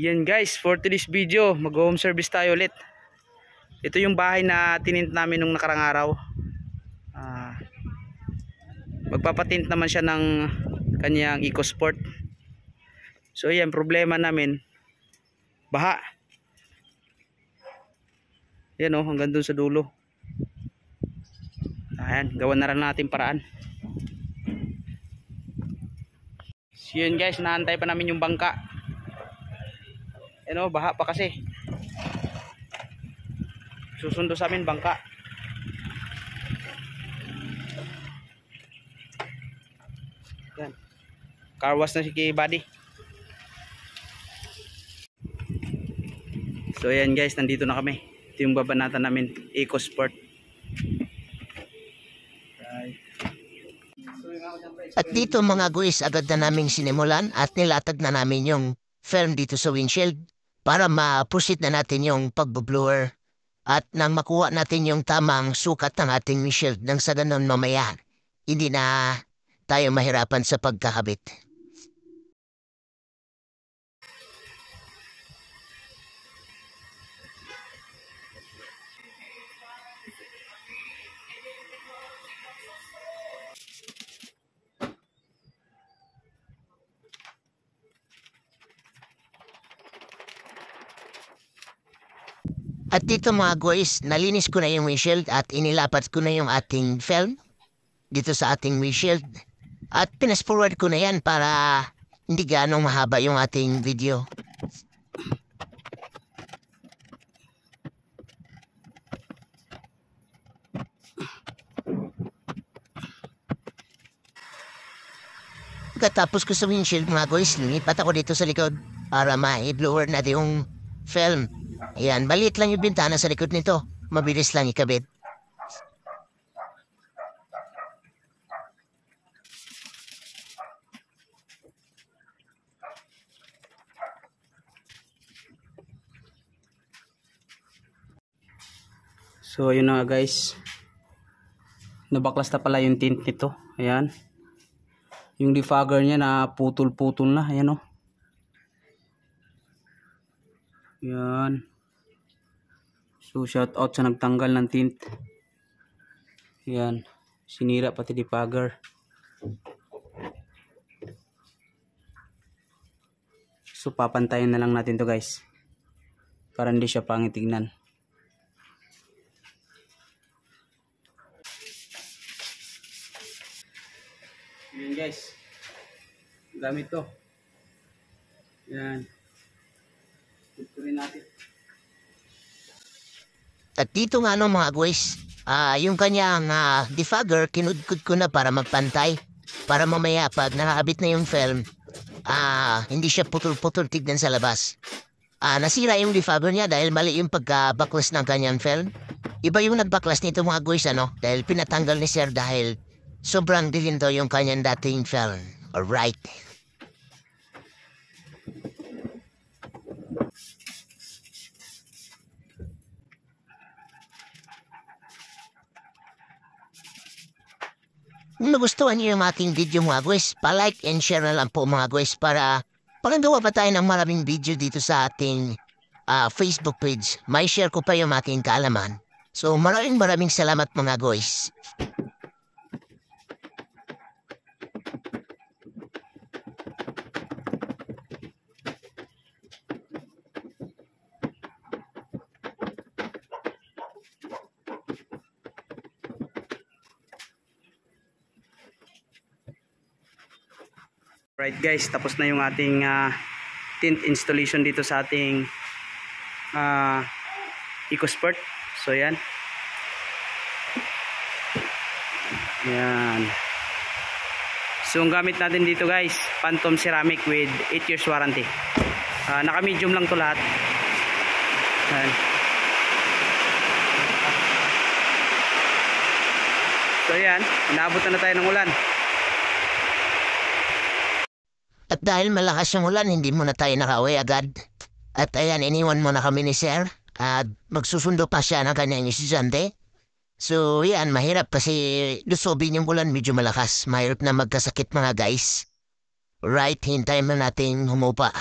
Yan guys, for today's video, mag-home service tayo ulit. Ito yung bahay na tinint namin nung nakarang araw. Magpapatint naman siya ng kanyang EcoSport. So yan, problema namin, baha. Yan o, hanggang dun sa dulo. Ayan, gawan na rin natin paraan. So yun guys, naantay pa namin yung bangka. Yan o, baha pa kasi. Susundo sa amin bangka. Yan. Car wash na si Buddy. So yan guys, nandito na kami. Ito yung babanatan namin, EcoSport. At dito mga guys, agad na namin sinimulan at nilatag na namin yung film dito sa windshield para ma-proceed na natin yung pag-blower at nang makuha natin yung tamang sukat ng ating windshield nang sa ganun mamaya hindi na tayo mahirapan sa pagkakabit. At dito mga guys, nalinis ko na yung windshield at inilapat ko na yung ating film dito sa ating windshield. At pinas-forward ko na yan para hindi ganong mahaba yung ating video. Pagkatapos ko sa windshield mga guys, linipat ako dito sa likod para ma-blower natin yung film. Ayan, maliit lang yung bintana sa likod nito. Mabilis lang ikabit. So ayun na nga guys, nabaklas na pala yung tint nito. Ayan, yung defogger niya na putol-putol na. Ayan o. Ayan. So shout out sa nagtanggal ng tint. Ayan, sinira pati defogger. So papantayin na lang natin to guys para hindi siya pangit tignan. Ayan guys, gamit to. Ayan, tuturin natin. At dito nga no mga guys, yung kanyang defogger, kinudkod ko na para magpantay. Para mamaya pag nakakabit na yung film, hindi siya putol-putol tignan sa labas. Nasira yung defogger niya dahil mali yung pagka-backlash ng kanyang film. Iba yung nag-backlash nito mga guys dahil pinatanggal ni sir dahil sobrang dilinto yung kanyang dating film. Alright. Kung nagustuhan niyo yung aking video mga guys, pa-like and share na lang po mga guys para gawa pa tayo ng maraming video dito sa ating Facebook page. May share ko pa yung aking kaalaman. So maraming salamat mga guys. Right guys, tapos na yung ating tint installation dito sa ating EcoSport. So yan. Yan. So ang gamit natin dito guys, Phantom Ceramic with 8 years warranty. Naka medium lang to lahat. Yan. So yan, inaabot na tayo ng ulan. At dahil malakas yung ulan, hindi muna tayo nakauwi agad. At ayan, iniwan mo na kami ni sir. At magsusundo pa siya ng kanyang estudyante. So yan, mahirap kasi lusobin yung ulan, medyo malakas. Mahirap na magkasakit mga guys. Right, hintayin na natin humupa.